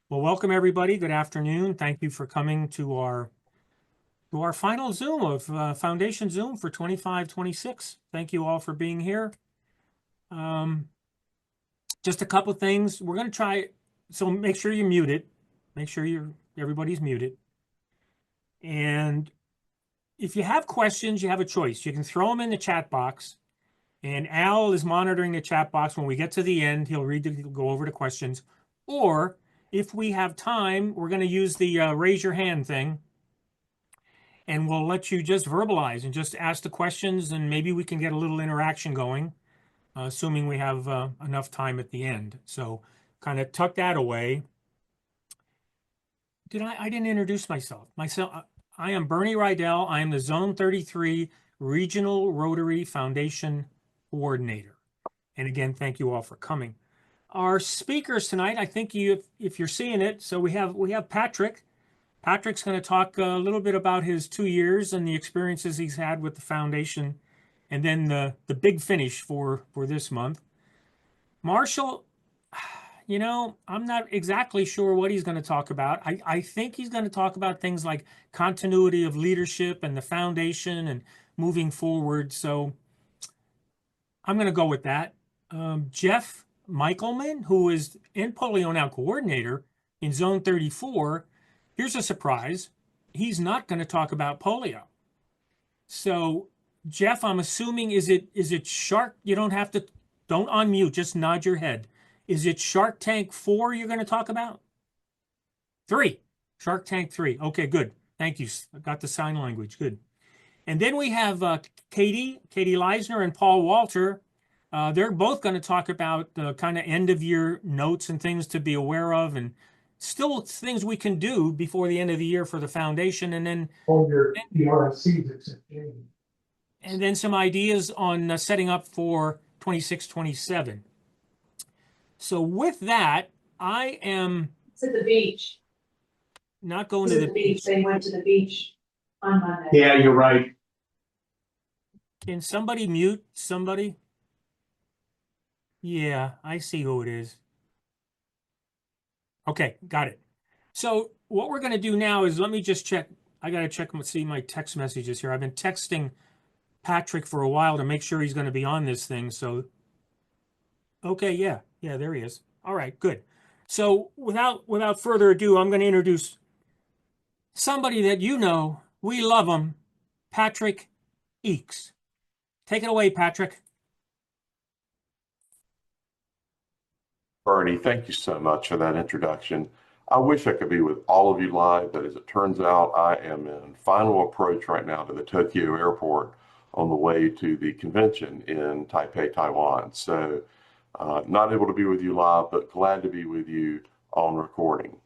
Well, welcome everybody. Good afternoon. Thank you for coming to our final Zoom of Foundation Zoom for 25-26. Thank you all for being here. Just a couple things. We're going to try. So make sure you're muted. Make sure everybody's muted. And if you have questions, you have a choice. You can throw them in the chat box. And Al is monitoring the chat box. When we get to the end, he'll go over the questions. Or if we have time, we're going to use the raise your hand thing. And we'll let you just verbalize and just ask the questions, and maybe we can get a little interaction going, assuming we have enough time at the end. So kind of tuck that away. I didn't introduce myself. I am Bernie Rydell. I am the Zone 33 Regional Rotary Foundation Coordinator. And again, thank you all for coming. Our speakers tonight, I think if you're seeing it, so we have Patrick. Patrick's going to talk a little bit about his 2 years and the experiences he's had with the foundation, and then the big finish for this month. Marshall, I'm not exactly sure what he's going to talk about. I think he's going to talk about things like continuity of leadership and the foundation and moving forward. So I'm going to go with that. Jeff Michelman, who is in Polio Now coordinator in Zone 34, here's a surprise. He's not going to talk about polio. So, Jeff, I'm assuming, is it Shark? You don't unmute, just nod your head. Is it Shark Tank 4 you're going to talk about? 3. Shark Tank 3. Okay, good. Thank you. I got the sign language. Good. And then we have Katie Leisner and Paul Walter. They're both going to talk about the kind of end of year notes and things to be aware of, and still things we can do before the end of the year for the foundation, and then and then some ideas on setting up for 26-27. So with that, I am. It's at the beach. Not going to the beach. They went to the beach on Monday. Yeah, you're right. Can somebody mute somebody? Yeah, I see who it is. Okay, got it. So what we're going to do now is, let me just check. I got to check and see my text messages here. I've been texting Patrick for a while to make sure he's going to be on this thing. So, okay, yeah, there he is. All right, good. So without further ado, I'm going to introduce somebody that we love him, Patrick Eakes. Take it away, Patrick. Bernie, thank you so much for that introduction. I wish I could be with all of you live, but as it turns out, I am in final approach right now to the Tokyo airport on the way to the convention in Taipei, Taiwan. So not able to be with you live, but glad to be with you on recording.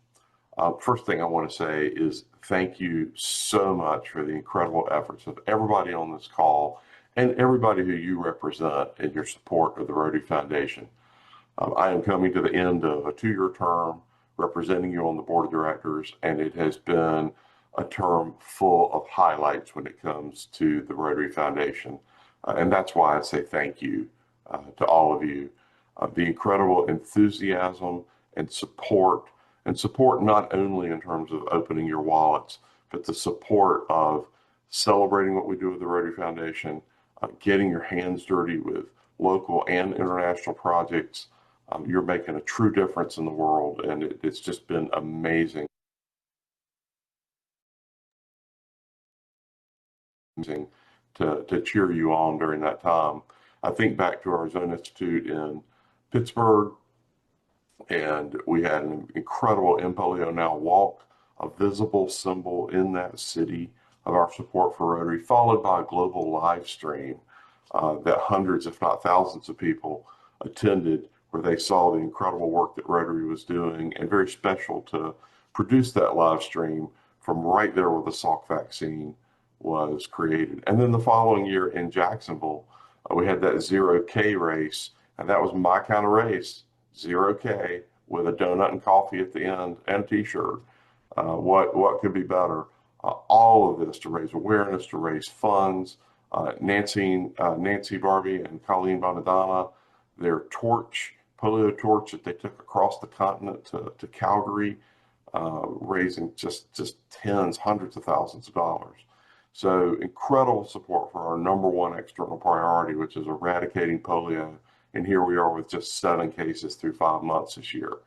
First thing I want to say is thank you so much for the incredible efforts of everybody on this call and everybody who you represent in your support of the Rotary Foundation. I am coming to the end of a 2-year term representing you on the board of directors, and it has been a term full of highlights when it comes to the Rotary Foundation. And that's why I say thank you to all of you. The incredible enthusiasm and support not only in terms of opening your wallets, but the support of celebrating what we do with the Rotary Foundation, getting your hands dirty with local and international projects. You're making a true difference in the world, and it's just been amazing to cheer you on during that time. I think back to our Zone Institute in Pittsburgh, and we had an incredible Polio Now walk, a visible symbol in that city of our support for Rotary, followed by a global live stream that hundreds, if not thousands of people attended, where they saw the incredible work that Rotary was doing, and very special to produce that live stream from right there where the Salk vaccine was created. And then the following year in Jacksonville, we had that 0K race, and that was my kind of race, 0K with a donut and coffee at the end and a t-shirt. What could be better? all of this to raise awareness, to raise funds. Nancy Barbie and Colleen Bonadonna, their polio torch that they took across the continent to Calgary, raising just tens, hundreds of thousands of dollars. So incredible support for our number one external priority, which is eradicating polio. And here we are with just 7 cases through 5 months this year.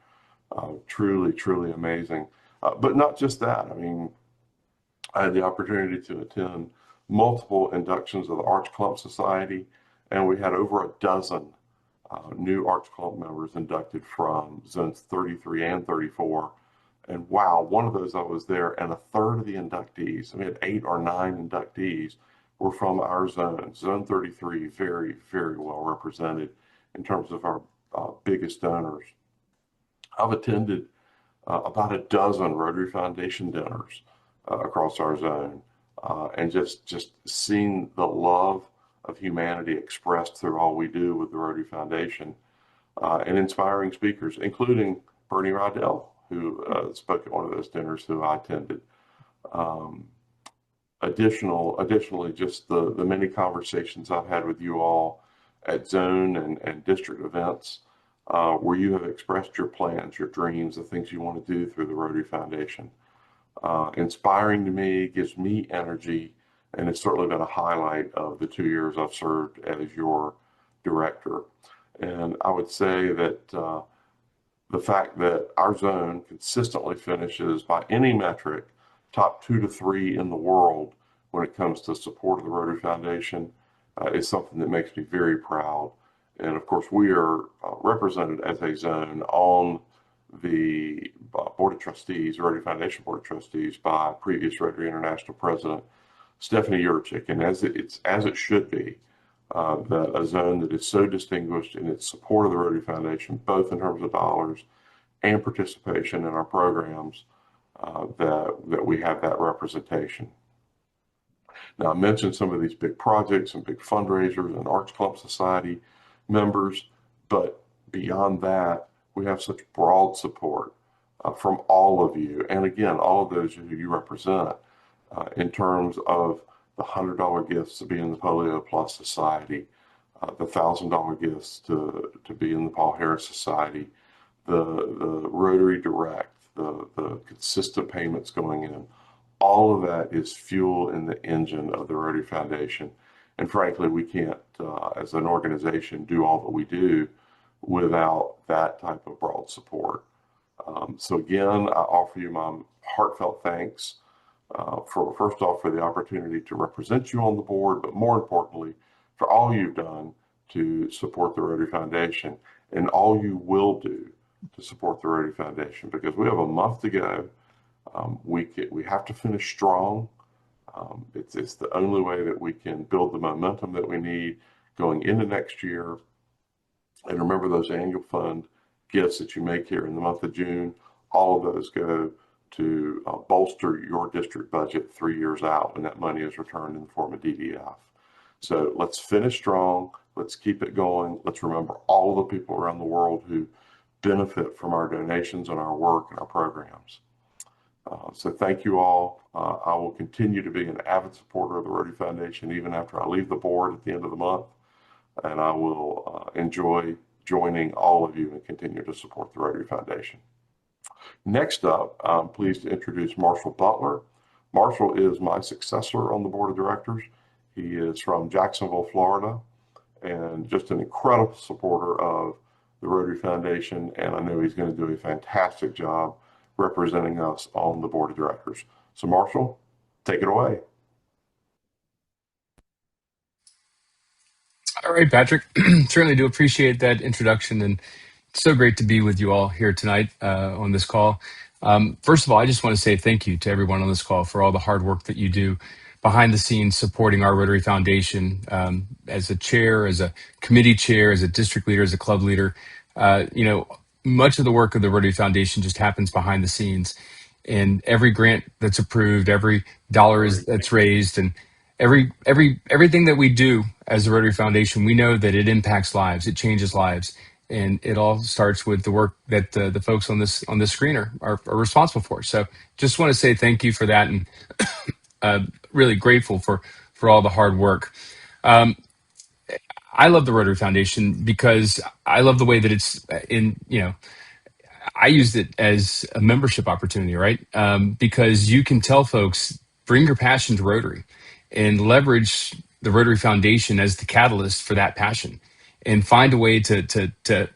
Truly, truly amazing. But not just that. I mean, I had the opportunity to attend multiple inductions of the Arch Clump Society, and we had over a dozen new Arch Clump members inducted from zones 33 and 34. And wow, one of those I was there, and a third of the inductees, we had 8 or 9 inductees, were from our zone. Zone 33, very, very well represented in terms of our biggest donors. I've attended about a dozen Rotary Foundation dinners across our zone, and just seeing the love of humanity expressed through all we do with the Rotary Foundation, and inspiring speakers, including Bernie Rydell, who spoke at one of those dinners who I attended. Additionally, just the many conversations I've had with you all at zone and district events, where you have expressed your plans, your dreams, the things you want to do through the Rotary Foundation. Inspiring to me, gives me energy, and it's certainly been a highlight of the 2 years I've served as your director. And I would say that the fact that our zone consistently finishes by any metric top 2 to 3 in the world when it comes to support of the Rotary Foundation is something that makes me very proud. And of course, we are represented as a zone on the Board of Trustees, Rotary Foundation Board of Trustees, by previous Rotary International President Stephanie Yurchik, and as it should be, that a zone that is so distinguished in its support of the Rotary Foundation, both in terms of dollars and participation in our programs, that we have that representation. Now, I mentioned some of these big projects and big fundraisers and Arch Clump Society members, but beyond that, we have such broad support from all of you, and again, all of those who you represent, in terms of the $100 gifts to be in the Polio Plus Society, the $1,000 gifts to be in the Paul Harris Society, the Rotary Direct, the consistent payments going in. All of that is fuel in the engine of the Rotary Foundation. And frankly, we can't, as an organization, do all that we do without that type of broad support. So again, I offer you my heartfelt thanks for, first off, for the opportunity to represent you on the board, but more importantly, for all you've done to support the Rotary Foundation and all you will do to support the Rotary Foundation, because we have a month to go. We have to finish strong. It's the only way that we can build the momentum that we need going into next year. And remember, those annual fund gifts that you make here in the month of June, all of those go to bolster your district budget 3 years out when that money is returned in the form of DDF. So let's finish strong. Let's keep it going. Let's remember all the people around the world who benefit from our donations and our work and our programs. So thank you all. I will continue to be an avid supporter of the Rotary Foundation even after I leave the board at the end of the month. And I will enjoy joining all of you and continue to support the Rotary Foundation. Next up, I'm pleased to introduce Marshall Butler. Marshall is my successor on the board of directors. He is from Jacksonville, Florida, and just an incredible supporter of the Rotary Foundation. And I know he's going to do a fantastic job representing us on the board of directors. So Marshall, take it away. All right, Patrick. Certainly do appreciate that introduction, and it's so great to be with you all here tonight on this call. First of all, I just want to say thank you to everyone on this call for all the hard work that you do behind the scenes supporting our Rotary Foundation. As a chair, as a committee chair, as a district leader, as a club leader, much of the work of the Rotary Foundation just happens behind the scenes. And every grant that's approved, every dollar that's raised, and everything that we do as the Rotary Foundation, we know that it impacts lives, it changes lives. And it all starts with the work that the folks on this screen are responsible for. So just want to say thank you for that, and really grateful for all the hard work. I love the Rotary Foundation because I love the way that it's I used it as a membership opportunity, right? Because you can tell folks, bring your passion to Rotary and leverage the Rotary Foundation as the catalyst for that passion, and find a way to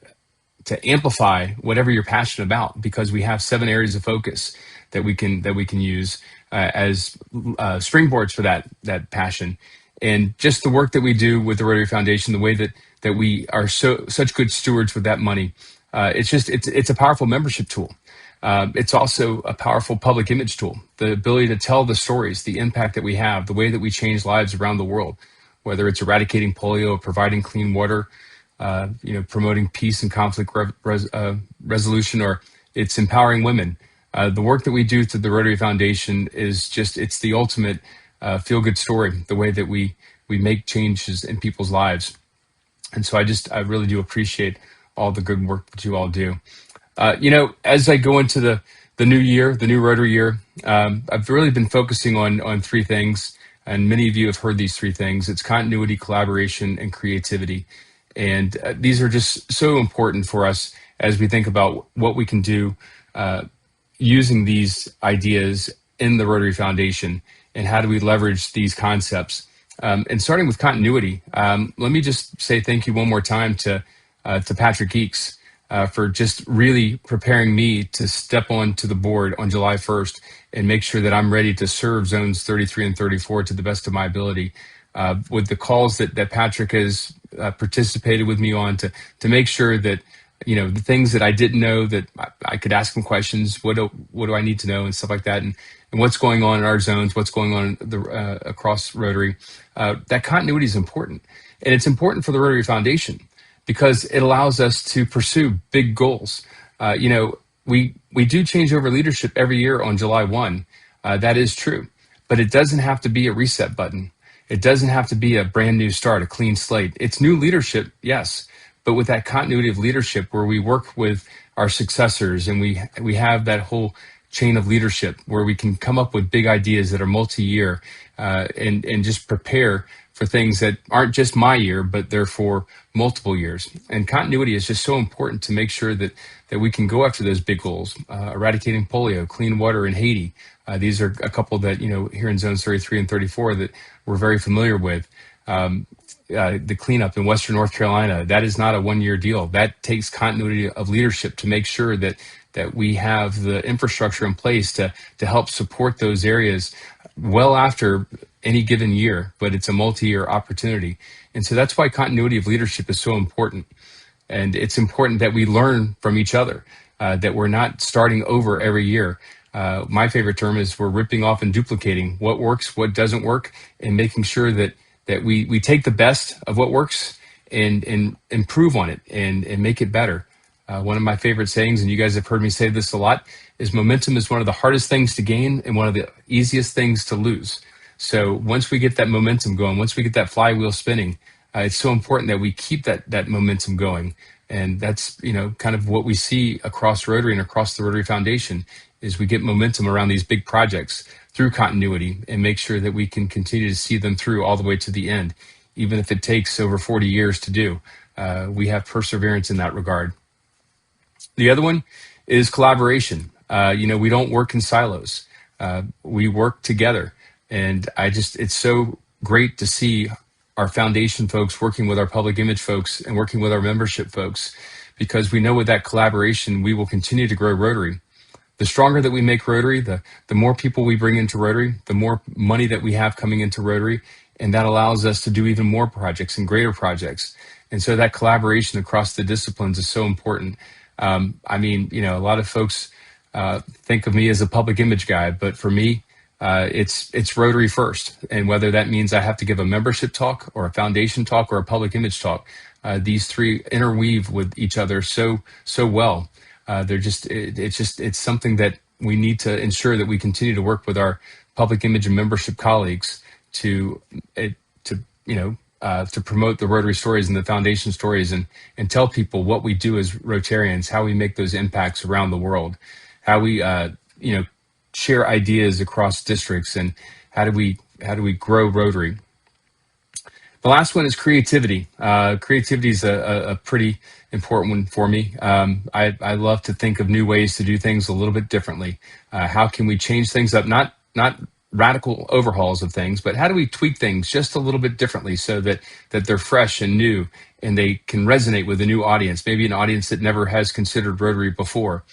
amplify whatever you're passionate about, because we have 7 areas of focus that we can use as springboards for that passion. And just the work that we do with the Rotary Foundation, the way that we are such good stewards with that money, it's a powerful membership tool. It's also a powerful public image tool. The ability to tell the stories, the impact that we have, the way that we change lives around the world, whether it's eradicating polio, providing clean water, promoting peace and conflict resolution, or it's empowering women. The work that we do through the Rotary Foundation it's the ultimate feel-good story, the way that we make changes in people's lives. And so I really do appreciate all the good work that you all do. As I go into the new year, the new Rotary year, I've really been focusing on 3 things, and many of you have heard these 3 things. It's continuity, collaboration, and creativity. And these are just so important for us as we think about what we can do using these ideas in the Rotary Foundation, and how do we leverage these concepts. And starting with continuity, let me just say thank you one more time to Patrick Eakes for just really preparing me to step onto the board on July 1st and make sure that I'm ready to serve zones 33 and 34 to the best of my ability. With the calls that Patrick has participated with me on to make sure that, the things that I didn't know, that I could ask him questions, what do I need to know, and stuff like that, and what's going on in our zones, what's going on across Rotary. That continuity is important, and it's important for the Rotary Foundation because it allows us to pursue big goals. We do change over leadership every year on July 1. That is true, but it doesn't have to be a reset button. It doesn't have to be a brand new start, a clean slate. It's new leadership, yes, but with that continuity of leadership where we work with our successors, and we have that whole chain of leadership where we can come up with big ideas that are multi-year, and just prepare for things that aren't just my year, but they're for multiple years. And continuity is just so important to make sure that we can go after those big goals, eradicating polio, clean water in Haiti. These are a couple that, here in zones 33 and 34 that we're very familiar with. The cleanup in Western North Carolina, that is not a one-year deal. That takes continuity of leadership to make sure that we have the infrastructure in place to help support those areas well after any given year, but it's a multi-year opportunity. And so that's why continuity of leadership is so important. And it's important that we learn from each other, that we're not starting over every year. My favorite term is we're ripping off and duplicating what works, what doesn't work, and making sure that we take the best of what works and improve on it and make it better. One of my favorite sayings, and you guys have heard me say this a lot, is momentum is one of the hardest things to gain and one of the easiest things to lose. So once we get that momentum going, once we get that flywheel spinning, it's so important that we keep that momentum going. And that's, kind of what we see across Rotary and across the Rotary Foundation, is we get momentum around these big projects through continuity and make sure that we can continue to see them through all the way to the end, even if it takes over 40 years to do. We have perseverance in that regard. The other one is collaboration. We don't work in silos. We work together. And it's so great to see our foundation folks working with our public image folks and working with our membership folks, because we know with that collaboration, we will continue to grow Rotary. The stronger that we make Rotary, the more people we bring into Rotary, the more money that we have coming into Rotary, and that allows us to do even more projects and greater projects. And so that collaboration across the disciplines is so important. A lot of folks think of me as a public image guy, but for me, it's Rotary first. And whether that means I have to give a membership talk or a foundation talk or a public image talk, these 3 interweave with each other so well. It's something that we need to ensure that we continue to work with our public image and membership colleagues to to promote the Rotary stories and the foundation stories, and tell people what we do as Rotarians, how we make those impacts around the world, how we share ideas across districts, and how do we grow Rotary. The last one is creativity. Creativity is a pretty important one for me. I love to think of new ways to do things a little bit differently. How can we change things up? Not radical overhauls of things, but how do we tweak things just a little bit differently so that they're fresh and new and they can resonate with a new audience, maybe an audience that never has considered Rotary before.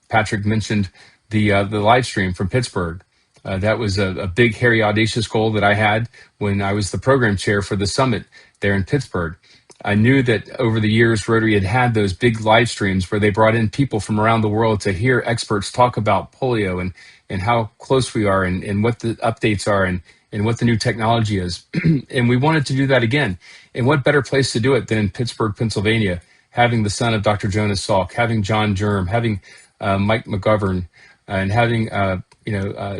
Patrick mentioned the live stream from Pittsburgh. That was a big, hairy, audacious goal that I had when I was the program chair for the summit there in Pittsburgh. I knew that over the years, Rotary had those big live streams where they brought in people from around the world to hear experts talk about polio and how close we are and what the updates are and what the new technology is. And we wanted to do that again. And what better place to do it than in Pittsburgh, Pennsylvania, having the son of Dr. Jonas Salk, having John Germ, having Mike McGovern, and having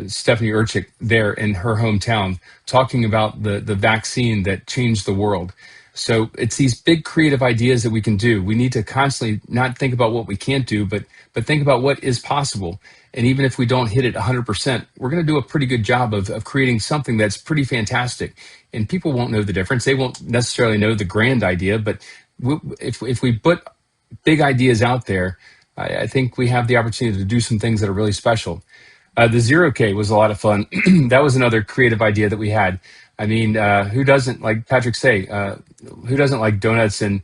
Stephanie Urchik there in her hometown talking about the vaccine that changed the world. So it's these big creative ideas that we can do. We need to constantly not think about what we can't do, but think about what is possible. And even if we don't hit it 100%, we're going to do a pretty good job of creating something that's pretty fantastic. And people won't know the difference. They won't necessarily know the grand idea, but if we put big ideas out there, I think we have the opportunity to do some things that are really special. The 0K was a lot of fun. That was another creative idea that we had. I mean, who doesn't, like Patrick say, who doesn't like donuts and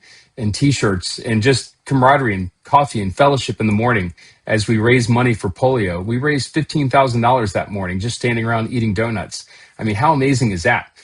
T-shirts and just camaraderie and coffee and fellowship in the morning as we raise money for polio? We raised $15,000 that morning just standing around eating donuts. I mean, how amazing is that?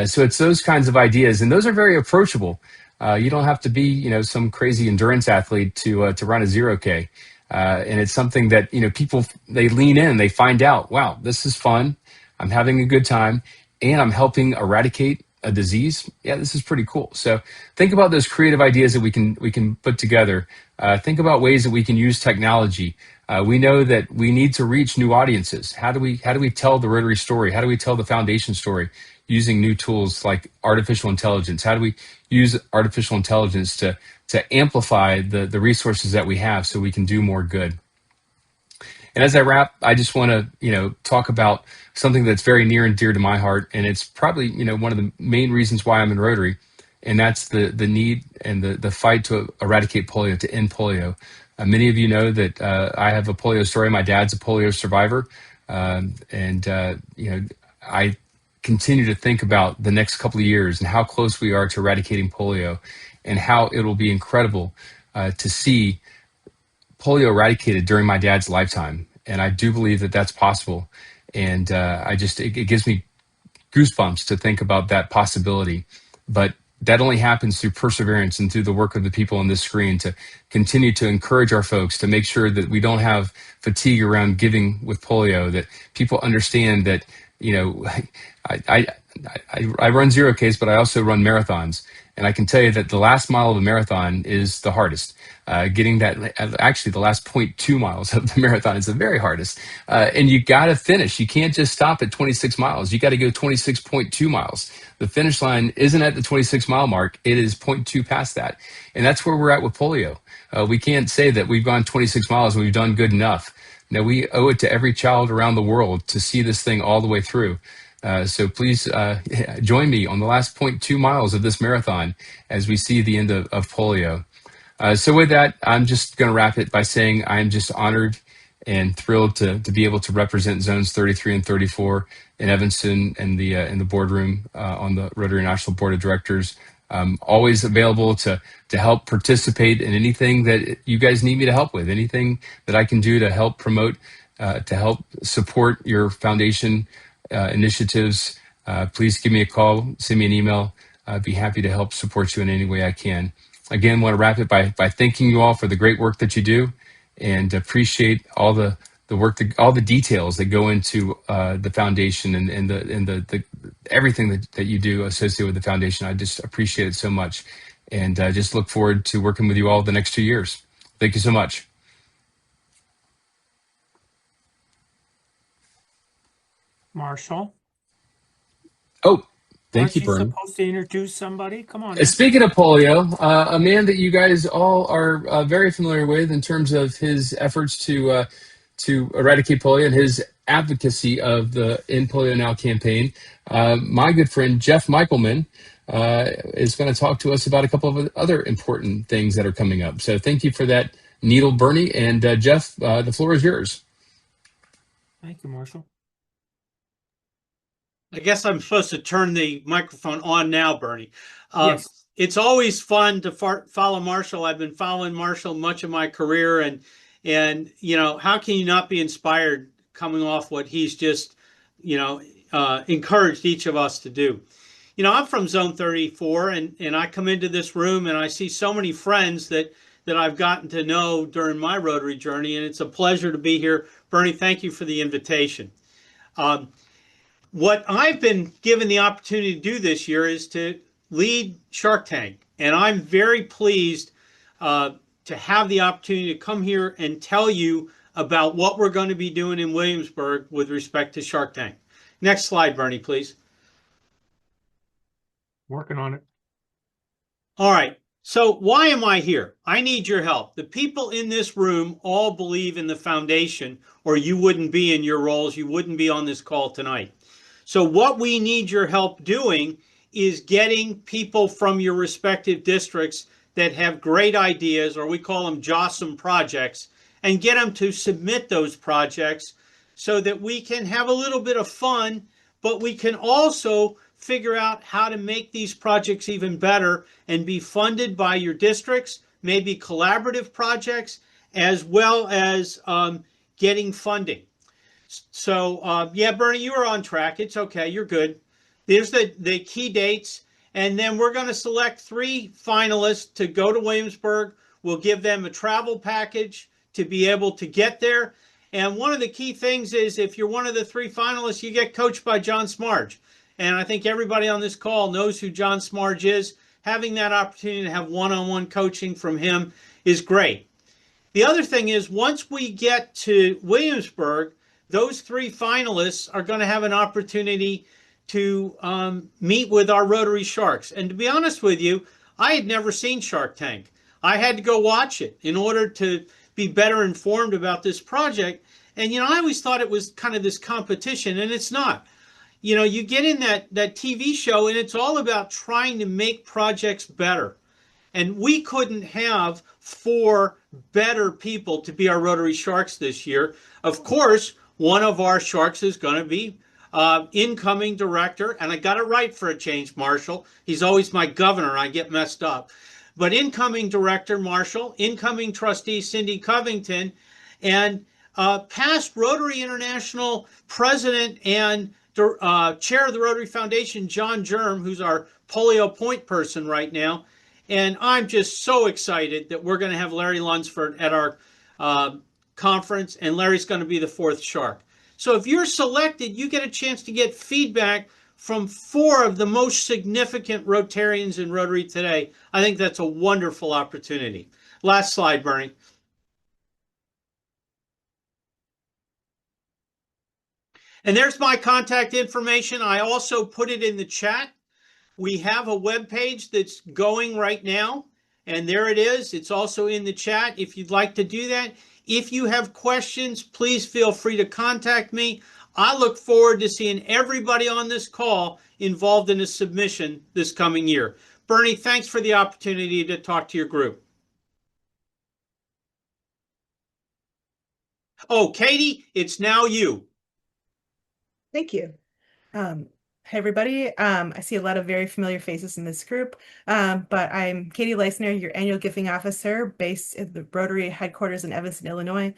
So it's those kinds of ideas, and those are very approachable. You don't have to be, some crazy endurance athlete to run a 0K. And it's something that, people, they lean in, they find out, wow, this is fun. I'm having a good time and I'm helping eradicate a disease. Yeah, this is pretty cool. So think about those creative ideas that we can put together. Think about ways that we can use technology. We know that we need to reach new audiences. How do we tell the Rotary story? How do we tell the foundation story using new tools like artificial intelligence? How do we use artificial intelligence to amplify the resources that we have so we can do more good? And as I wrap, I just want to, talk about something that's very near and dear to my heart. And it's probably, one of the main reasons why I'm in Rotary. And that's the need and the fight to eradicate polio, to end polio. Many of you know that I have a polio story. My dad's a polio survivor. I continue to think about the next couple of years and how close we are to eradicating polio and how it'll be incredible to see polio eradicated during my dad's lifetime. And I do believe that that's possible. And it gives me goosebumps to think about that possibility. But that only happens through perseverance and through the work of the people on this screen to continue to encourage our folks to make sure that we don't have fatigue around giving with polio, that people understand that, I run 0Ks, but I also run marathons. And I can tell you that the last mile of a marathon is the hardest. Getting that, actually the last 0.2 miles of the marathon is the very hardest. And you got to finish. You can't just stop at 26 miles. You got to go 26.2 miles. The finish line isn't at the 26-mile mark. It is 0.2 past that. And that's where we're at with polio. We can't say that we've gone 26 miles and we've done good enough. Now, we owe it to every child around the world to see this thing all the way through. So please join me on the last 0.2 miles of this marathon as we see the end of polio. So with that, I'm just going to wrap it by saying I'm just honored and thrilled to be able to represent zones 33 and 34 in Evanston and in the boardroom on the Rotary National Board of Directors. Always available to help participate in anything that you guys need me to help with, anything that I can do to help promote, to help support your foundation initiatives. Please give me a call, send me an email. I'd be happy to help support you in any way I can. Again, want to wrap it by thanking you all for the great work that you do, and appreciate all the work, all the details that go into the foundation and the everything that you do associated with the foundation. I just appreciate it so much, and I just look forward to working with you all the next 2 years. Thank you so much. Marshall. Oh, Thank Aren't you, you Bernie. supposed to introduce somebody? Come on now. Speaking of polio, a man that you guys all are very familiar with in terms of his efforts to eradicate polio and his advocacy of the End Polio Now campaign, my good friend Jeff Michaelman is going to talk to us about a couple of other important things that are coming up. So thank you for that, Needle, Bernie, and Jeff. The floor is yours. Thank you, Marshall. I guess I'm supposed to turn the microphone on now, Bernie. Yes. It's always fun to follow Marshall. I've been following Marshall much of my career, and you know, how can you not be inspired coming off what he's just, you know, encouraged each of us to do? You know, I'm from Zone 34, and I come into this room and I see so many friends that I've gotten to know during my Rotary journey, and it's a pleasure to be here. Bernie, thank you for the invitation. What I've been given the opportunity to do this year is to lead Shark Tank, and I'm very pleased to have the opportunity to come here and tell you about what we're going to be doing in Williamsburg with respect to Shark Tank. Next slide, Bernie, please. Working on it. All right. So why am I here? I need your help. The people in this room all believe in the foundation, or you wouldn't be in your roles. You wouldn't be on this call tonight. So what we need your help doing is getting people from your respective districts that have great ideas, or we call them JOSM projects, and get them to submit those projects so that we can have a little bit of fun, but we can also figure out how to make these projects even better and be funded by your districts, maybe collaborative projects, as well as getting funding. So, yeah, Bernie, you are on track. It's okay. You're good. There's the key dates. And then we're going to select 3 finalists to go to Williamsburg. We'll give them a travel package to be able to get there. And one of the key things is if you're one of the 3 finalists, you get coached by John Smarge. And I think everybody on this call knows who John Smarge is. Having that opportunity to have one-on-one coaching from him is great. The other thing is once we get to Williamsburg, those 3 finalists are going to have an opportunity to meet with our Rotary Sharks. And to be honest with you, I had never seen Shark Tank. I had to go watch it in order to be better informed about this project. And, you know, I always thought it was kind of this competition, and it's not. You know, you get in that TV show, and it's all about trying to make projects better. And we couldn't have 4 better people to be our Rotary Sharks this year. Of course, one of our Sharks is going to be incoming director, and I got it right for a change, Marshall. He's always my governor. I get messed up. But incoming director, Marshall, incoming trustee, Cindy Covington, and past Rotary International president and chair of the Rotary Foundation, John Germ, who's our polio point person right now. And I'm just so excited that we're going to have Larry Lunsford at our conference, and Larry's going to be the 4th Shark. So if you're selected, you get a chance to get feedback from 4 of the most significant Rotarians in Rotary today. I think that's a wonderful opportunity. Last slide, Bernie. And there's my contact information. I also put it in the chat. We have a web page that's going right now, and there it is. It's also in the chat if you'd like to do that. If you have questions, please feel free to contact me. I look forward to seeing everybody on this call involved in a submission this coming year. Bernie, thanks for the opportunity to talk to your group. Oh, Katie, it's now you. Thank you. Hey, everybody. I see a lot of very familiar faces in this group, but I'm Katie Leisner, your annual giving officer based at the Rotary headquarters in Evanston, Illinois.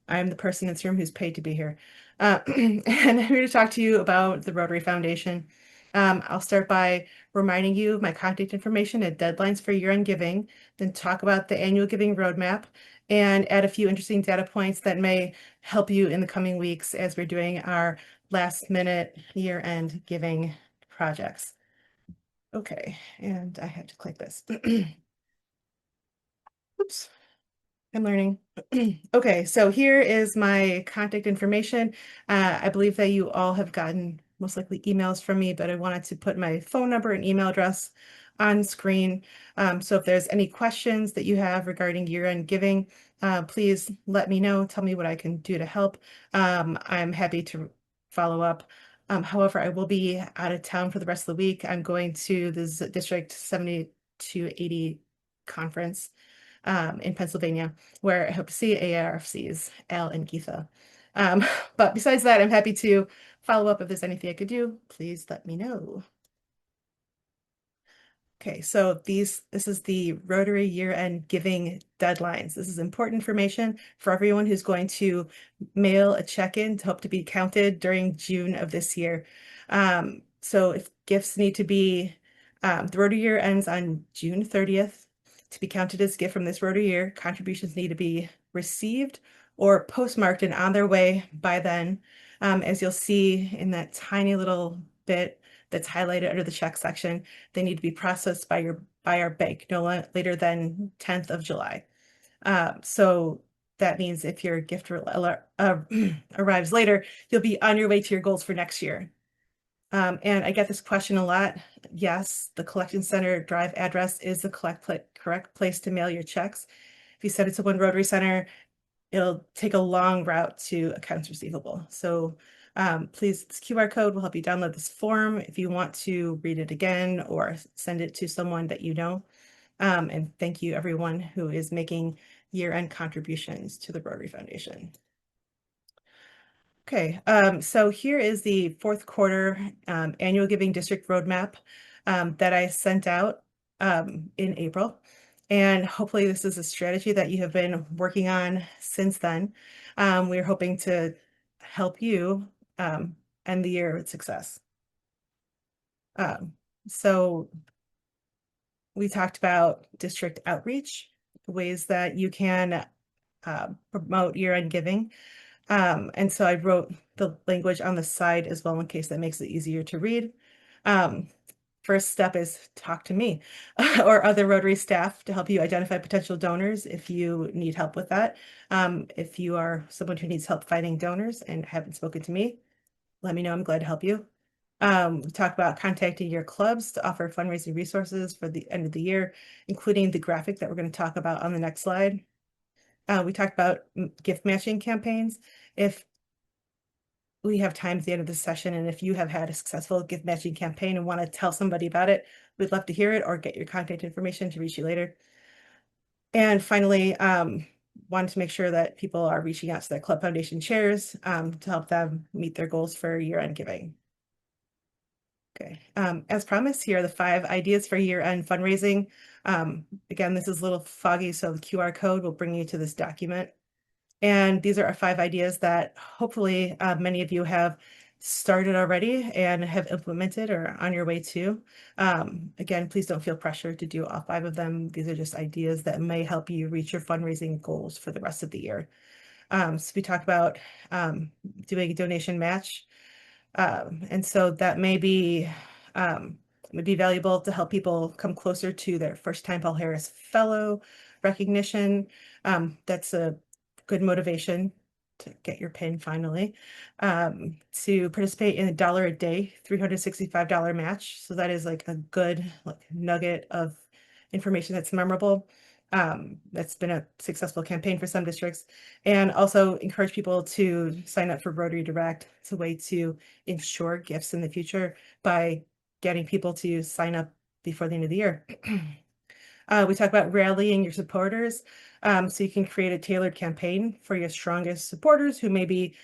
I'm the person in this room who's paid to be here. And I'm here to talk to you about the Rotary Foundation. I'll start by reminding you of my contact information and deadlines for year-end giving, then talk about the annual giving roadmap, and add a few interesting data points that may help you in the coming weeks as we're doing our last minute year-end giving projects. Okay, and I had to click this. Oops, I'm learning. Okay, so here is my contact information. I believe that you all have gotten most likely emails from me, but I wanted to put my phone number and email address on screen. So if there's any questions that you have regarding year-end giving, please let me know. Tell me what I can do to help. I'm happy to follow up. However, I will be out of town for the rest of the week. I'm going to the District 70 to 80 conference in Pennsylvania, where I hope to see AARFC's Al and Geetha. But besides that, I'm happy to follow up if there's anything I could do. Please let me know. Okay, so this is the Rotary year-end giving deadlines. This is important information for everyone who's going to mail a check-in to hope to be counted during June of this year. So if gifts need to be, the Rotary year ends on June 30th. To be counted as gift from this Rotary year, contributions need to be received or postmarked and on their way by then. As you'll see in that tiny little bit that's highlighted under the check section, they need to be processed by our bank no later than 10th of July. So that means if your gift arrives later, you'll be on your way to your goals for next year. And I get this question a lot. Yes, the collection center drive address is the correct place to mail your checks. If you send it to one Rotary Center, it'll take a long route to accounts receivable. So please, this QR code will help you download this form if you want to read it again or send it to someone that you know. And thank you everyone who is making year-end contributions to the Rotary Foundation. Okay, so here is the fourth quarter annual giving district roadmap that I sent out in April. And hopefully this is a strategy that you have been working on since then. We're hoping to help you end the year with success. So we talked about district outreach, ways that you can promote year-end giving. And so I wrote the language on the side as well in case that makes it easier to read. First step is talk to me or other Rotary staff to help you identify potential donors if you need help with that. If you are someone who needs help finding donors and haven't spoken to me, let me know. I'm glad to help you. We talk about contacting your clubs to offer fundraising resources for the end of the year, including the graphic that we're going to talk about on the next slide. We talked about gift matching campaigns. If we have time at the end of this session, and if you have had a successful gift matching campaign and want to tell somebody about it, we'd love to hear it or get your contact information to reach you later. And finally, wanted to make sure that people are reaching out to their club foundation chairs to help them meet their goals for year-end giving. Okay, as promised, here are the 5 ideas for year-end fundraising. Again, this is a little foggy, so the QR code will bring you to this document. And these are our 5 ideas that hopefully many of you have started already and have implemented or are on your way to. Again, please don't feel pressured to do all 5 of them. These are just ideas that may help you reach your fundraising goals for the rest of the year. So we talked about doing a donation match. And so that may be would be valuable to help people come closer to their first time Paul Harris Fellow recognition. That's a good motivation to get your pin finally. To participate in $1 a day, $365 match. So that is like a good nugget of information that's memorable. That's been a successful campaign for some districts, and also encourage people to sign up for Rotary Direct. It's a way to ensure gifts in the future by getting people to sign up before the end of the year. We talk about rallying your supporters. So you can create a tailored campaign for your strongest supporters who may be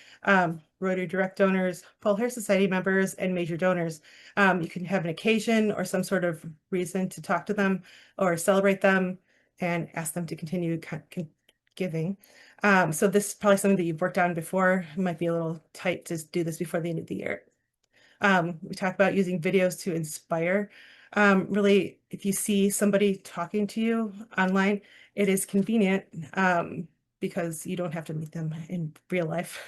Rotary Direct donors, Paul Harris Society members, and major donors. You can have an occasion or some sort of reason to talk to them or celebrate them and ask them to continue giving. So this is probably something that you've worked on before. It might be a little tight to do this before the end of the year. We talk about using videos to inspire. Really, if you see somebody talking to you online, it is convenient because you don't have to meet them in real life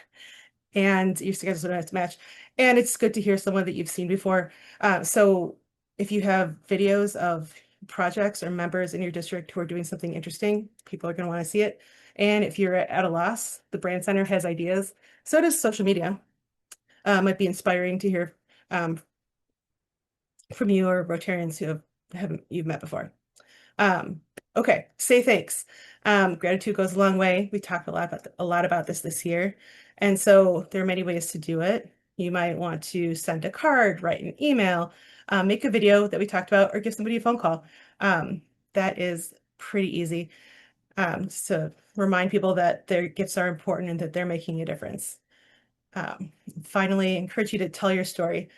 and your schedules don't have to match. And it's good to hear someone that you've seen before. So if you have videos of projects or members in your district who are doing something interesting, people are going to want to see it. And if you're at a loss, the Brand Center has ideas. So does social media. Might be inspiring to hear from you or Rotarians who haven't you've met before. Okay, say thanks. Gratitude goes a long way. We talked a lot about this year, and so there are many ways to do it. You might want to send a card, write an email, make a video that we talked about, or give somebody a phone call. That is pretty easy. Just to remind people that their gifts are important and that they're making a difference. Finally, encourage you to tell your story.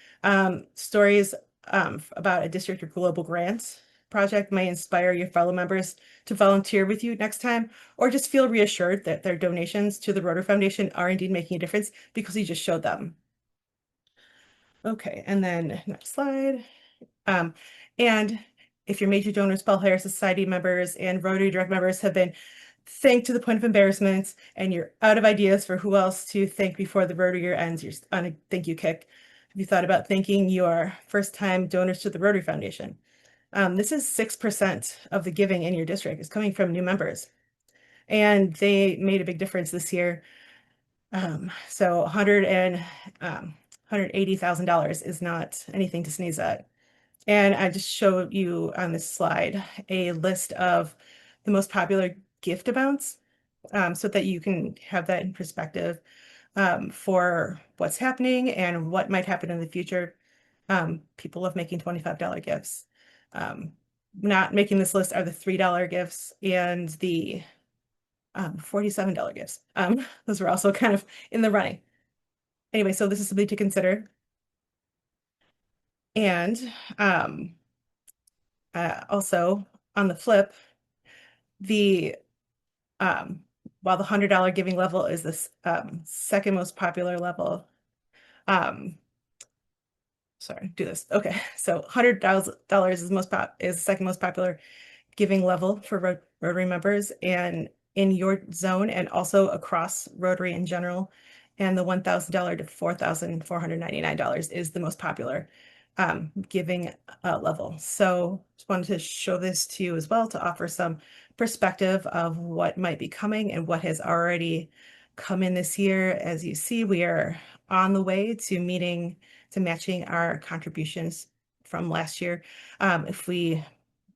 Stories about a district or global grant project may inspire your fellow members to volunteer with you next time, or just feel reassured that their donations to the Rotary Foundation are indeed making a difference because you just showed them. Okay, and then next slide. And if your major donors, Bell Hire Society members and Rotary Direct members have been thanked to the point of embarrassment and you're out of ideas for who else to thank before the Rotary year ends, you're on a thank you kick. Have you thought about thanking your first-time donors to the Rotary Foundation? This is 6% of the giving in your district is coming from new members, and they made a big difference this year. So $180,000 is not anything to sneeze at. And I just showed you on this slide a list of the most popular gift amounts, so that you can have that in perspective for what's happening and what might happen in the future. People love making $25 gifts. Not making this list are the $3 gifts and the $47 gifts. Those were also kind of in the running. Anyway, so this is something to consider. And also on the flip, while the $100 giving level is this second most popular level, sorry, do this. Okay, so $100 is the second most popular giving level for Rotary members and in your zone and also across Rotary in general. And the $1,000 to $4,499 is the most popular giving level. So just wanted to show this to you as well to offer some perspective of what might be coming and what has already come in this year. As you see, we are on the way to matching our contributions from last year. If we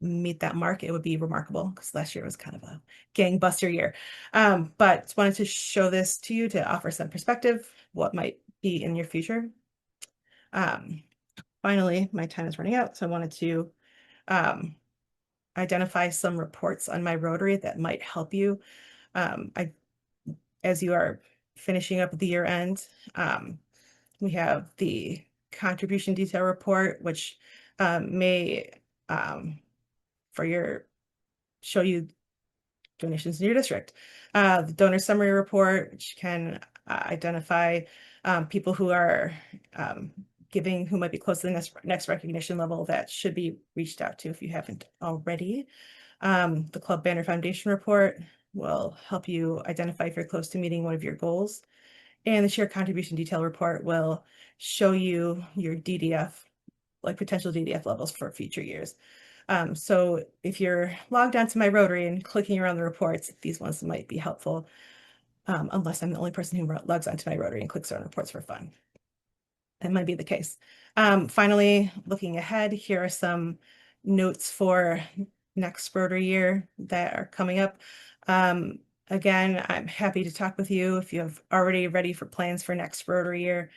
meet that mark, it would be remarkable because last year was kind of a gangbuster year. But just wanted to show this to you to offer some perspective, what might be in your future. Finally, my time is running out, so I wanted to identify some reports on my Rotary that might help you as you are finishing up the year end. We have the contribution detail report, which may show you donations in your district. The donor summary report, which can identify people who are giving, who might be close to the next recognition level that should be reached out to if you haven't already. The Club Banner Foundation report will help you identify if you're close to meeting one of your goals. And the shared contribution detail report will show you your DDF, like potential DDF levels for future years. So if you're logged onto my Rotary and clicking around the reports, these ones might be helpful, unless I'm the only person who logs onto my Rotary and clicks around reports for fun. That might be the case. Finally, looking ahead, here are some notes for next Rotary year that are coming up. Again, I'm happy to talk with you if you have already ready for plans for next Rotary year.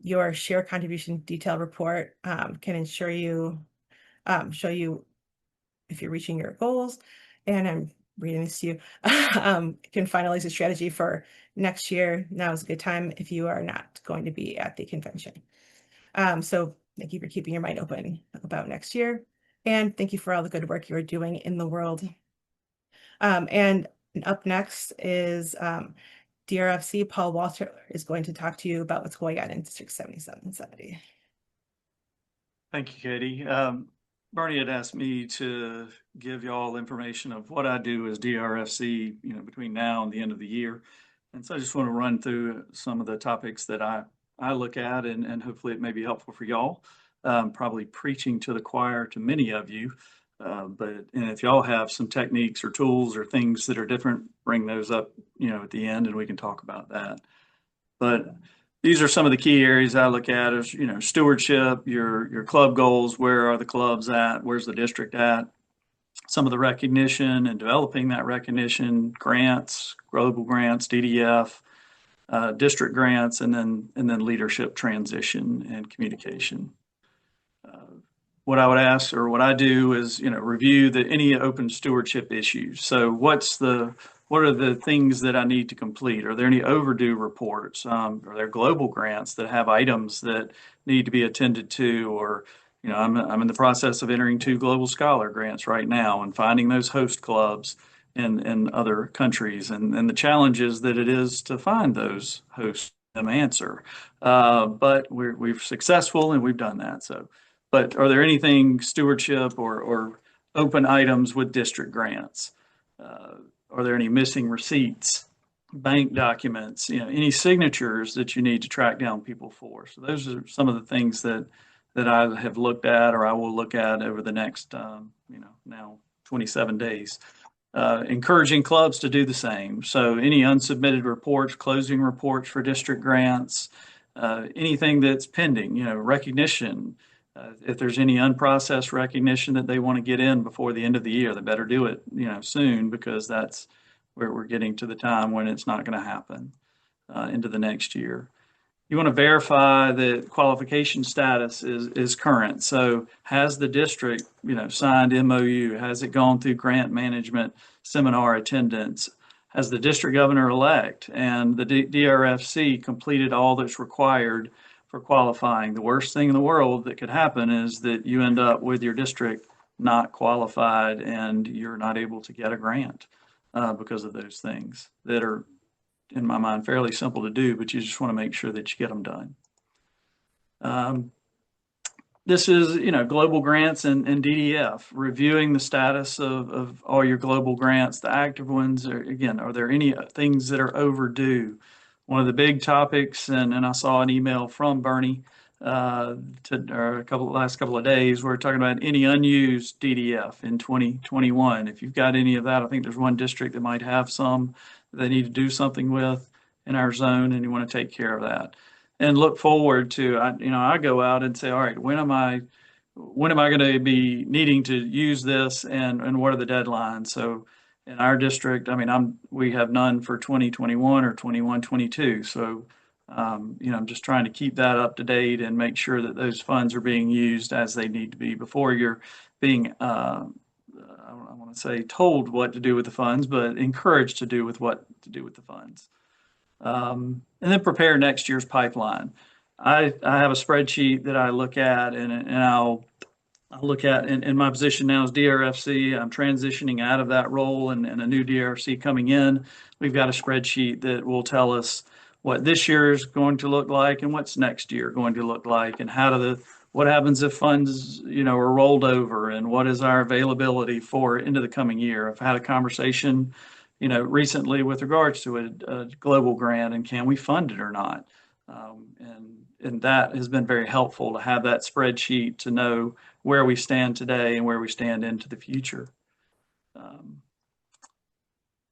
Your share contribution detail report can show you if you're reaching your goals. And I'm reading this to you. Can finalize a strategy for next year. Now is a good time if you are not going to be at the convention. So thank you for keeping your mind open about next year. And thank you for all the good work you're doing in the world. And up next is DRFC. Paul Walter is going to talk to you about what's going on in District 7770. Thank you, Katie. Bernie had asked me to give y'all information of what I do as DRFC, between now and the end of the year. And so I just want to run through some of the topics that I look at, and hopefully it may be helpful for y'all. Probably preaching to the choir to many of you, and if y'all have some techniques or tools or things that are different, bring those up, at the end, and we can talk about that. But these are some of the key areas I look at is, stewardship, your club goals, where are the clubs at, where's the district at, some of the recognition and developing that recognition, grants, global grants, DDF, district grants, and then leadership transition and communication. What I would ask, or what I do, is review any open stewardship issues. So what are the things that I need to complete? Are there any overdue reports? Are there global grants that have items that need to be attended to? Or I'm in the process of entering 2 Global Scholar grants right now and finding those host clubs in other countries, and the challenges that it is to find those hosts them answer. But we're successful and we've done that. So. But are there anything stewardship or open items with district grants? Are there any missing receipts, bank documents, any signatures that you need to track down people for? So those are some of the things that I have looked at, or I will look at over the next, now 27 days. Encouraging clubs to do the same. So any unsubmitted reports, closing reports for district grants, anything that's pending, recognition. If there's any unprocessed recognition that they want to get in before the end of the year, they better do it, soon, because that's where we're getting to the time when it's not going to happen into the next year. You want to verify that qualification status is current. So has the district, signed MOU? Has it gone through grant management seminar attendance? Has the district governor-elect and the DRFC completed all that's required for qualifying? The worst thing in the world that could happen is that you end up with your district not qualified and you're not able to get a grant because of those things that are, in my mind, fairly simple to do, but you just want to make sure that you get them done. This is, global grants and DDF, reviewing the status of all your global grants. The active ones are there any things that are overdue? One of the big topics, and I saw an email from Bernie last couple of days, we're talking about any unused DDF in 2021. If you've got any of that, I think there's one district that might have some that they need to do something with in our zone, and you want to take care of that. And look forward to, I go out and say, all right, when am I going to be needing to use this, and what are the deadlines? So in our district, we have none for 2021 or 21-22. So, I'm just trying to keep that up to date and make sure that those funds are being used as they need to be before you're being, I don't want to say told what to do with the funds, but encouraged to do with what to do with the funds. And then prepare next year's pipeline. I have a spreadsheet that I look at, and I'll look at in my position now as DRFC. I'm transitioning out of that role and a new DRFC coming in. We've got a spreadsheet that will tell us what this year is going to look like and what's next year going to look like, and what happens if funds, are rolled over, and what is our availability for into the coming year. I've had a conversation, recently with regards to a global grant, and can we fund it or not? And that has been very helpful to have that spreadsheet to know where we stand today and where we stand into the future. The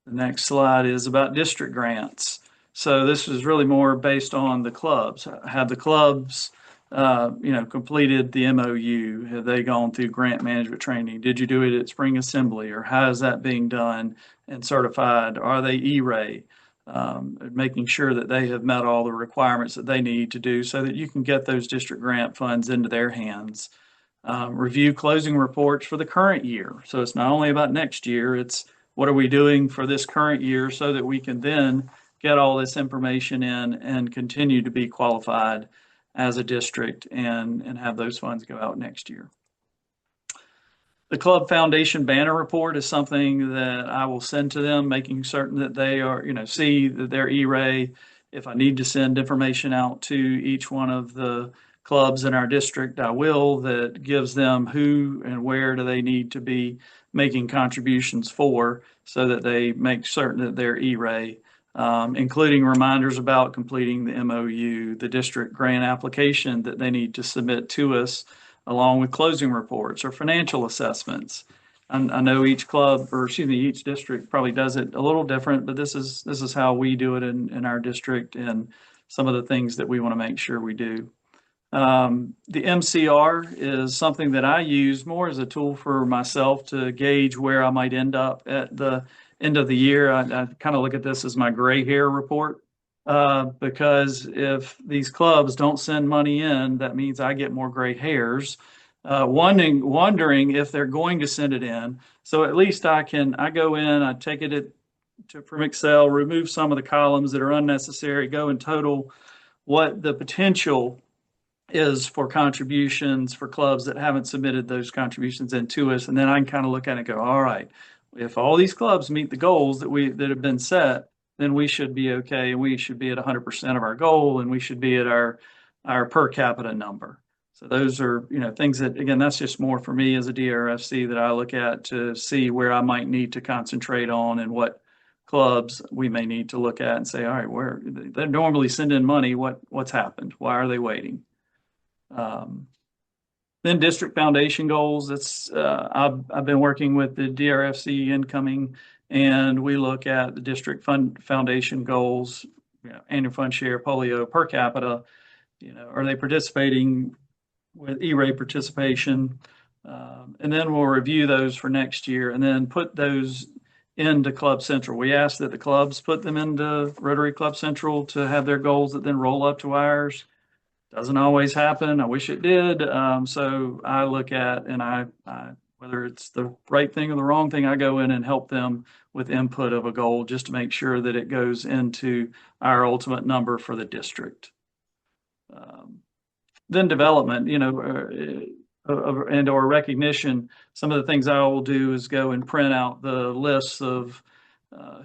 next slide is about district grants. So this is really more based on the clubs. Have the clubs, completed the MOU? Have they gone through grant management training? Did you do it at spring assembly, or how is that being done and certified? Are they E-Ray? Making sure that they have met all the requirements that they need to do so that you can get those district grant funds into their hands. Review closing reports for the current year. So it's not only about next year, it's what are we doing for this current year so that we can then get all this information in and continue to be qualified as a district and have those funds go out next year. The Club Foundation Banner Report is something that I will send to them, making certain that they are, see that they're E-Ray. If I need to send information out to each one of the clubs in our district, I will, that gives them who and where do they need to be making contributions for, so that they make certain that they're E-Ray, including reminders about completing the MOU, the district grant application that they need to submit to us, along with closing reports or financial assessments. I know each club, or excuse me, each district probably does it a little different, but this is how we do it in our district. And some of the things that we want to make sure we do. The MCR is something that I use more as a tool for myself to gauge where I might end up at the end of the year. I kind of look at this as my gray hair report, because if these clubs don't send money in, that means I get more gray hairs, wondering if they're going to send it in. So at least I go in, I take it from Excel, remove some of the columns that are unnecessary, go and total what the potential is for contributions for clubs that haven't submitted those contributions into us. And then I can kind of look at it and go, all right, if all these clubs meet the goals that have been set, then we should be okay. And we should be at 100% of our goal, and we should be at our per capita number. So those are, things that, again, that's just more for me as a DRFC that I look at to see where I might need to concentrate on and what clubs we may need to look at and say, all right, they normally send in money. What's happened? Why are they waiting? Then district foundation goals. I've been working with the DRFC incoming, and we look at the district foundation goals, annual fund share, polio, per capita. Are they participating with E-rate participation? And then we'll review those for next year, and then put those into Club Central. We ask that the clubs put them into Rotary Club Central to have their goals that then roll up to ours. Doesn't always happen. I wish it did. So I look at, and I whether it's the right thing or the wrong thing, I go in and help them with input of a goal just to make sure that it goes into our ultimate number for the district. Then development, and or recognition. Some of the things I will do is go and print out the lists of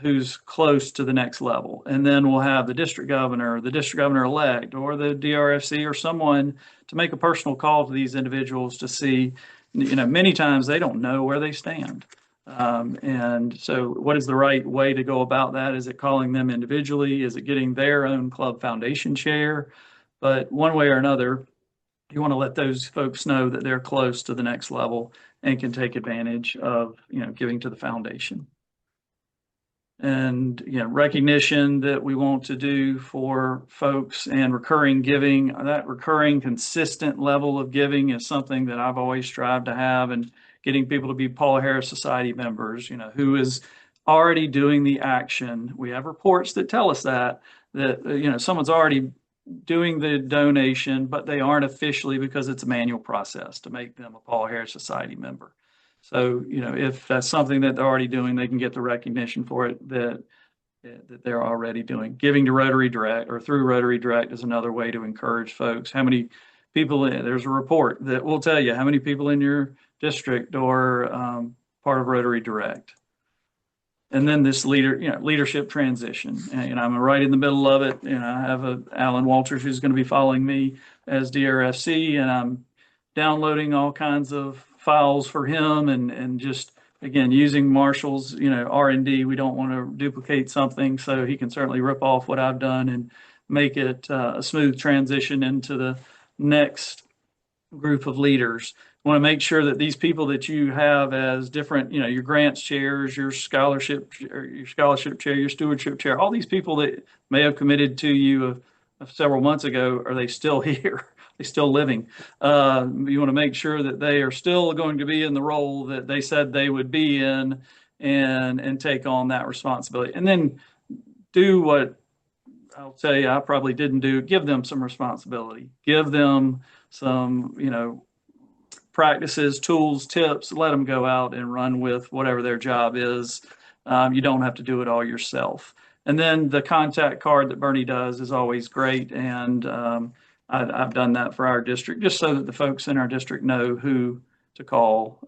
who's close to the next level. And then we'll have the district governor-elect, or the DRFC, or someone to make a personal call to these individuals to see, many times they don't know where they stand. And so what is the right way to go about that? Is it calling them individually? Is it getting their own club foundation chair? But one way or another, you want to let those folks know that they're close to the next level and can take advantage of, giving to the foundation. And recognition that we want to do for folks, and recurring giving. That recurring, consistent level of giving is something that I've always strived to have, and getting people to be Paul Harris Society members, who is already doing the action. We have reports that tell us that someone's already doing the donation, but they aren't officially, because it's a manual process to make them a Paul Harris Society member. So, if that's something that they're already doing, they can get the recognition for it that they're already doing. Giving to Rotary Direct, or through Rotary Direct, is another way to encourage folks. How many people, there's a report that will tell you how many people in your district are part of Rotary Direct. And then this leadership transition, and I'm right in the middle of it. I have Alan Walters who's going to be following me as DRFC, and I'm downloading all kinds of files for him, and just, again, using Marshall's, R&D. We don't want to duplicate something, so he can certainly rip off what I've done and make it a smooth transition into the next group of leaders. I want to make sure that these people that you have as different, your grants chairs, your scholarship chair, your stewardship chair, all these people that may have committed to you several months ago, are they still here? They still living? You want to make sure that they are still going to be in the role that they said they would be in, and take on that responsibility. And then do what I'll tell you I probably didn't do. Give them some responsibility. Give them some, practices, tools, tips. Let them go out and run with whatever their job is. You don't have to do it all yourself. And then the contact card that Bernie does is always great. And I've done that for our district, just so that the folks in our district know who to call,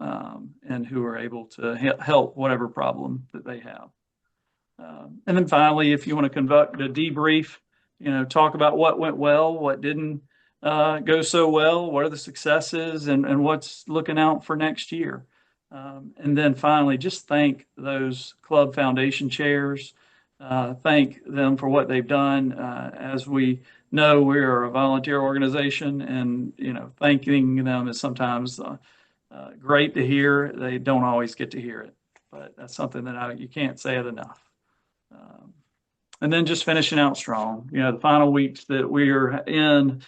and who are able to help whatever problem that they have. And then finally, if you want to conduct a debrief, talk about what went well, what didn't go so well, what are the successes, and what's looking out for next year. And then finally, just thank those club foundation chairs. Thank them for what they've done. As we know, we are a volunteer organization, and thanking them is sometimes great to hear. They don't always get to hear it, but that's something that you can't say it enough. and then just finishing out strong. You know, the final weeks that we're in,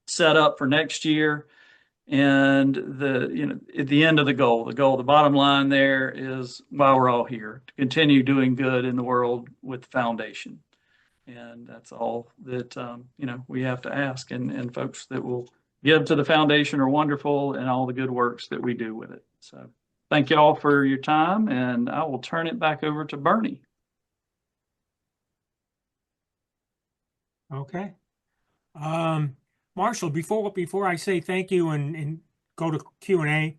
set up for next year, and at the end of the goal, the bottom line there is why we're all here, to continue doing good in the world with the foundation. And that's all that, we have to ask, and folks that will give to the foundation are wonderful, and all the good works that we do with it. So thank you all for your time, and I will turn it back over to Bernie. Okay. Marshall, before I say thank you and go to Q&A,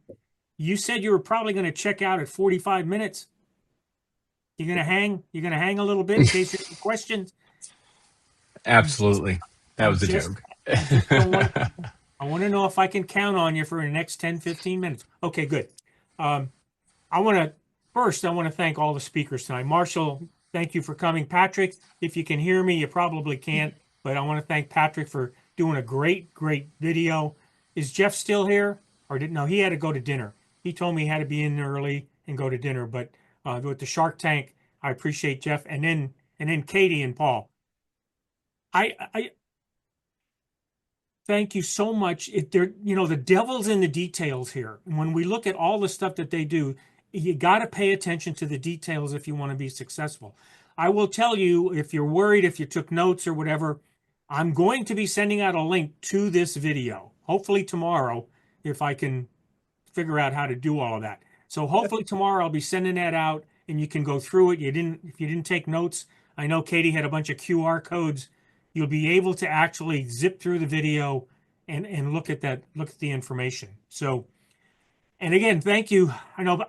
you said you were probably going to check out at 45 minutes. You're going to hang? You're going to hang a little bit in case there's some questions? Absolutely. That was a joke. I want to know if I can count on you for the next 10, 15 minutes. Okay, good. I want to thank all the speakers tonight. Marshall, thank you for coming. Patrick, if you can hear me, you probably can't, but I want to thank Patrick for doing a great video. Is Jeff still here? No, he had to go to dinner. He told me he had to be in early and go to dinner, but with the Shark Tank, I appreciate Jeff. And then Katie and Paul. I thank you so much. The devil's in the details here. And when we look at all the stuff that they do, you got to pay attention to the details if you want to be successful. I will tell you, if you're worried, if you took notes or whatever, I'm going to be sending out a link to this video, hopefully tomorrow, if I can figure out how to do all of that. So hopefully tomorrow I'll be sending that out and you can go through it. If you didn't take notes, I know Katie had a bunch of QR codes. You'll be able to actually zip through the video and look at the information. So, and again, thank you. I know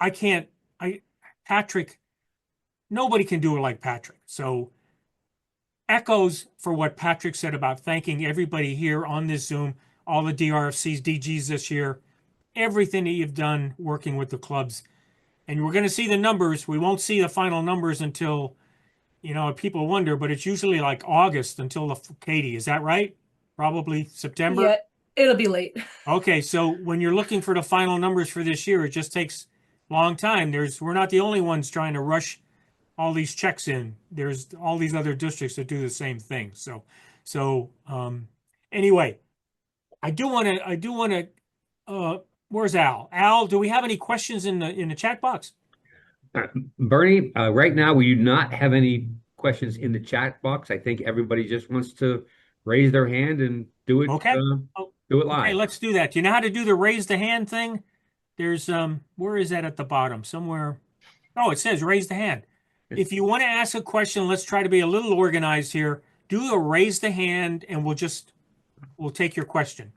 Patrick, nobody can do it like Patrick. So echoes for what Patrick said about thanking everybody here on this Zoom, all the DRFCs, DGs this year, everything that you've done working with the clubs. And we're going to see the numbers. We won't see the final numbers until, people wonder, but it's usually like August until Katie. Is that right? Probably September? Yeah, it'll be late. Okay, so when you're looking for the final numbers for this year, it just takes a long time. We're not the only ones trying to rush all these checks in. There's all these other districts that do the same thing. So anyway, I do want to, where's Al? Al, do we have any questions in the chat box? Bernie, right now we do not have any questions in the chat box. I think everybody just wants to raise their hand and do it. Okay. Do it live. Okay, let's do that. Do you know how to do the raise the hand thing? There's where is that at the bottom? Somewhere. Oh, it says raise the hand. If you want to ask a question, let's try to be a little organized here. Do a raise the hand and we'll take your question.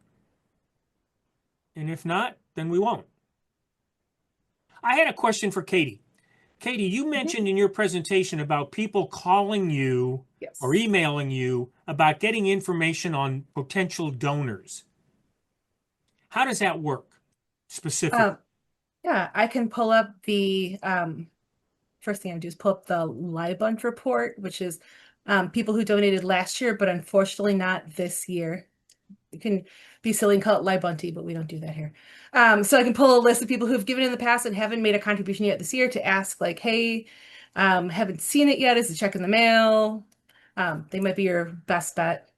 And if not, then we won't. I had a question for Katie. Katie, you mentioned in your presentation about people calling you or emailing you about getting information on potential donors. How does that work specifically? Yeah, I can pull up the first thing I do is pull up the LiveBunch report, which is people who donated last year, but unfortunately not this year. You can be silly and call it LiveBunty, but we don't do that here. So I can pull a list of people who've given in the past and haven't made a contribution yet this year to ask like, hey, haven't seen it yet. Is the check in the mail? They might be your best bet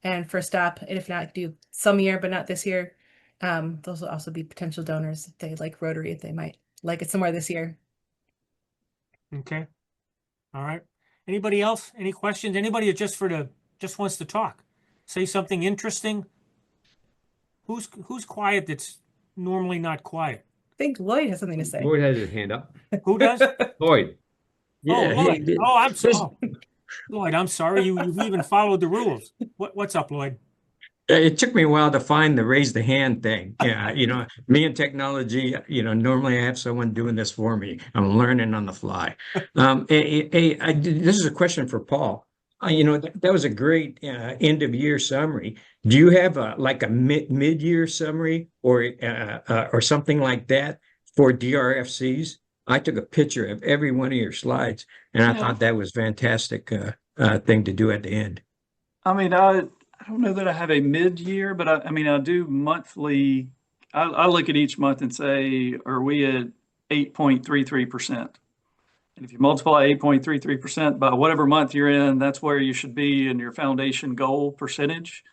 and first stop. And if not, do some year, but not this year. Those will also be potential donors. If they like Rotary, they might like it somewhere this year. Okay. All right. Anybody else? Any questions? Anybody that just wants to talk? Say something interesting. Who's quiet that's normally not quiet? I think Lloyd has something to say. Lloyd has his hand up. Who does? Lloyd. Oh, Lloyd. Oh, I'm sorry. Lloyd, I'm sorry. You've even followed the rules. What's up, Lloyd? It took me a while to find the raise the hand thing. Yeah, me and technology, normally I have someone doing this for me. I'm learning on the fly. This is a question for Paul. That was a great end of year summary. Do you have a mid-year summary or something like that for DRFCs? I took a picture of every one of your slides, and I thought that was fantastic thing to do at the end. I don't know that I have a mid-year, but I do monthly. I look at each month and say, are we at 8.33%? And if you multiply 8.33% by whatever month you're in, that's where you should be in your foundation goal percentage.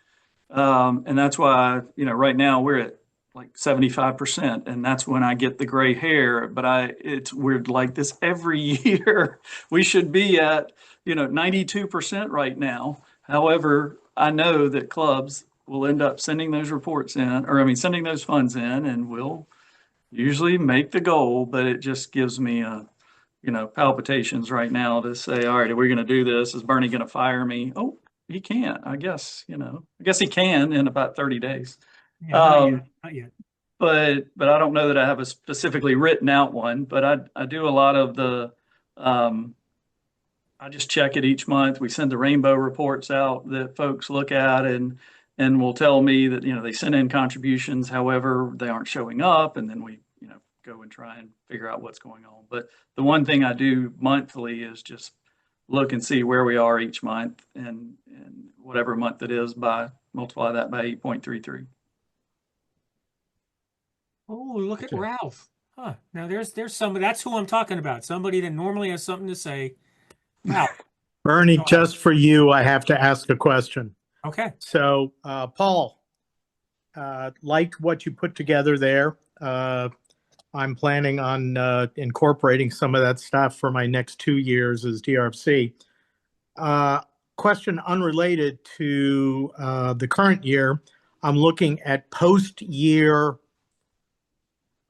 And that's why, right now we're at like 75%, and that's when I get the gray hair. But it's weird like this every year. We should be at, 92% right now. However, I know that clubs will end up sending those reports in, or I mean, sending those funds in, and we'll usually make the goal, but it just gives me palpitations right now to say, all right, are we going to do this? Is Bernie going to fire me? Oh, he can't, I guess, I guess he can in about 30 days. Yeah, not yet, not yet. But I don't know that I have a specifically written out one, but I do a lot of the, I just check it each month. We send the rainbow reports out that folks look at and will tell me that, they sent in contributions. However, they aren't showing up. And then we, go and try and figure out what's going on. But the one thing I do monthly is just look and see where we are each month, and whatever month it is, multiply that by 8.33. Oh, look at Gotcha. Ralph. Huh. Now there's somebody, that's who I'm talking about. Somebody that normally has something to say. Ralph. Bernie, Go ahead. just for you, I have to ask a question. Okay. So, Paul, like what you put together there, I'm planning on incorporating some of that stuff for my next 2 years as DRFC. Question unrelated to the current year. I'm looking at post-year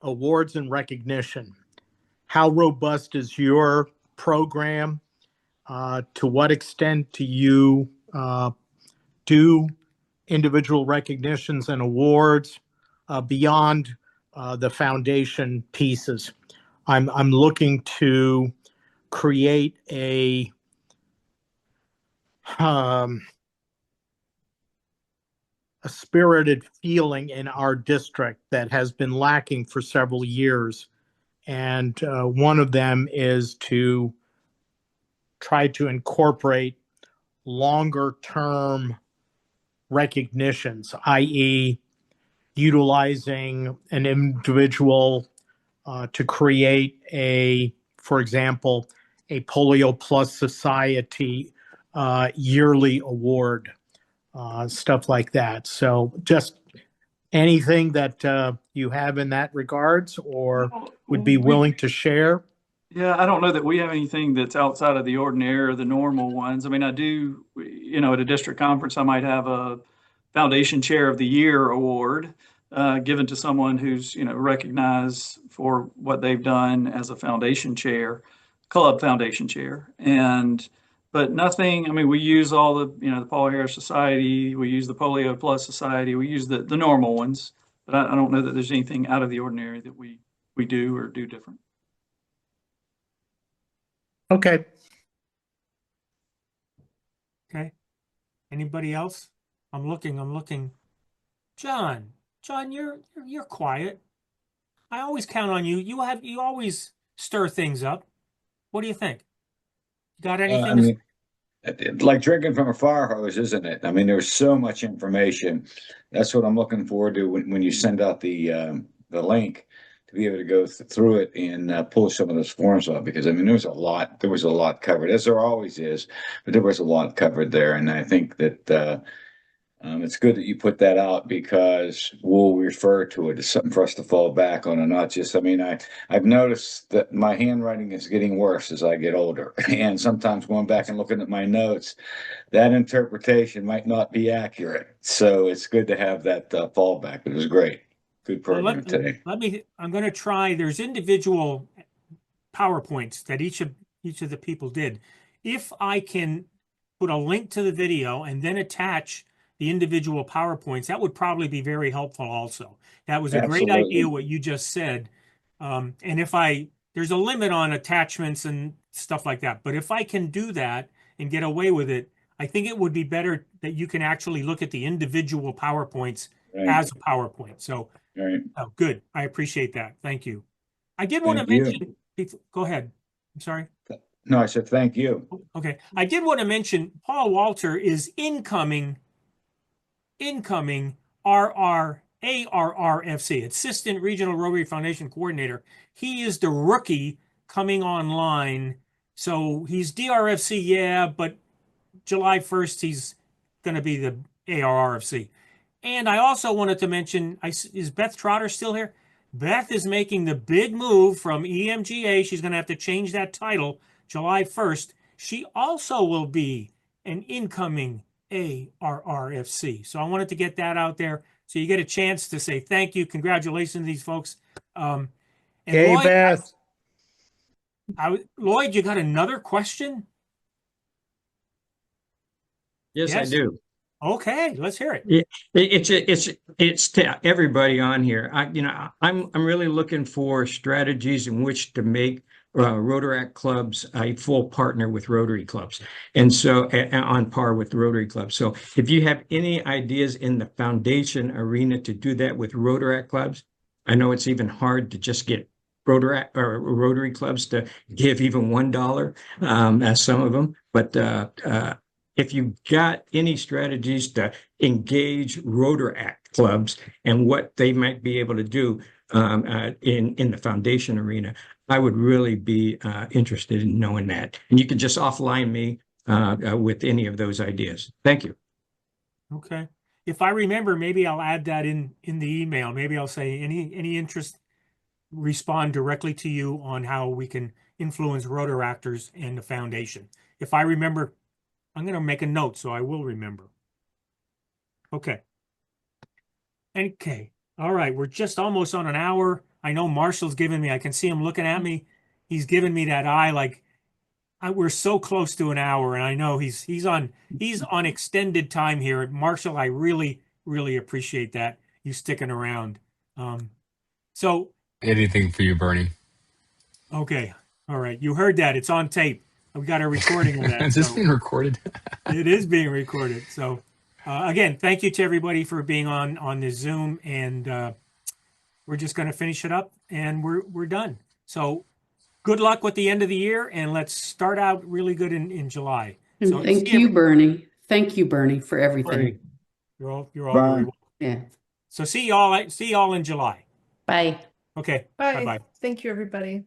awards and recognition. How robust is your program? To what extent do you do individual recognitions and awards beyond the foundation pieces? I'm looking to create a spirited feeling in our district that has been lacking for several years. And one of them is to try to incorporate longer term recognitions, i.e., utilizing an individual to create for example, a Polio Plus Society yearly award, stuff like that. So just anything that you have in that regards or would be willing to share? Yeah, I don't know that we have anything that's outside of the ordinary or the normal ones. I mean, I do, at a district conference, I might have a Foundation Chair of the Year award given to someone who's, recognized for what they've done as a foundation chair, club foundation chair. But nothing, I mean, we use all the, the Paul Harris Society, we use the Polio Plus Society, we use the normal ones, but I don't know that there's anything out of the ordinary that we do or do different. Okay. Okay. Anybody else? I'm looking. John, you're quiet. I always count on you. You always stir things up. What do you think? You got anything? I mean, like drinking from a fire hose, isn't it? I mean, there's so much information. That's what I'm looking forward to when you send out the link, to be able to go through it and pull some of those forms up, because I mean, there was a lot covered, as there always is, but there was a lot covered there. And I think that it's good that you put that out, because we'll refer to it as something for us to fall back on, and not just, I mean, I've noticed that my handwriting is getting worse as I get older. And sometimes going back and looking at my notes, that interpretation might not be accurate. So it's good to have that fallback. It was great. Good program today. I'm going to try. There's individual PowerPoints that each of the people did. If I can put a link to the video and then attach the individual PowerPoints, that would probably be very helpful also. That was a great idea what you just said. And there's a limit on attachments and stuff like that, but if I can do that and get away with it, I think it would be better that you can actually look at the individual PowerPoints as a PowerPoint. So oh, good. I appreciate that. Thank you. I did want to mention, go ahead. I'm sorry. No, I said, thank you. Okay. I did want to mention Paul Walter is incoming ARRFC, Assistant Regional Rotary Foundation Coordinator. He is the rookie coming online So he's DRFC, yeah, but July 1st, he's going to be the ARRFC. And I also wanted to mention, is Beth Trotter still here? Beth is making the big move from EMGA. She's going to have to change that title July 1st. She also will be an incoming ARRFC. So I wanted to get that out there so you get a chance to say thank you, congratulations to these folks. And Hey, Lloyd, Beth. Lloyd, you got another question? Yes, I Yes? do. Okay, let's hear it. It's to everybody on here. I'm really looking for strategies in which to make Rotaract clubs a full partner with Rotary clubs, and so on par with the Rotary clubs. So if you have any ideas in the foundation arena to do that with Rotaract clubs, I know it's even hard to just get Rotary clubs to give even $1, as some of them, but if you've got any strategies to engage Rotaract clubs and what they might be able to do in the foundation arena, I would really be interested in knowing that. And you can just offline me with any of those ideas. Thank you. Okay. If I remember, maybe I'll add that in the email. Maybe I'll say any interest, respond directly to you on how we can influence Rotaractors and the foundation. If I remember, I'm going to make a note so I will remember. Okay. Okay. All right. We're just almost on an hour. I know Marshall's giving me, I can see him looking at me. He's giving me that eye like we're so close to an hour, and I know he's on extended time here. Marshall, I really, really appreciate that. You sticking around. So Anything for you, Bernie. okay. All right. You heard that. It's on tape. We got a recording of that. Is this so being recorded? it is being recorded. So again, thank you to everybody for being on this Zoom, and we're just going to finish it up, and we're done. So good luck with the end of the year, and let's start out really good in July. And So thank you, Bernie. Thank you, Bernie, for everything. You're all very Bye. welcome. Yeah. So see y'all in July. Bye. Okay. Bye. Bye-bye. Thank you, everybody.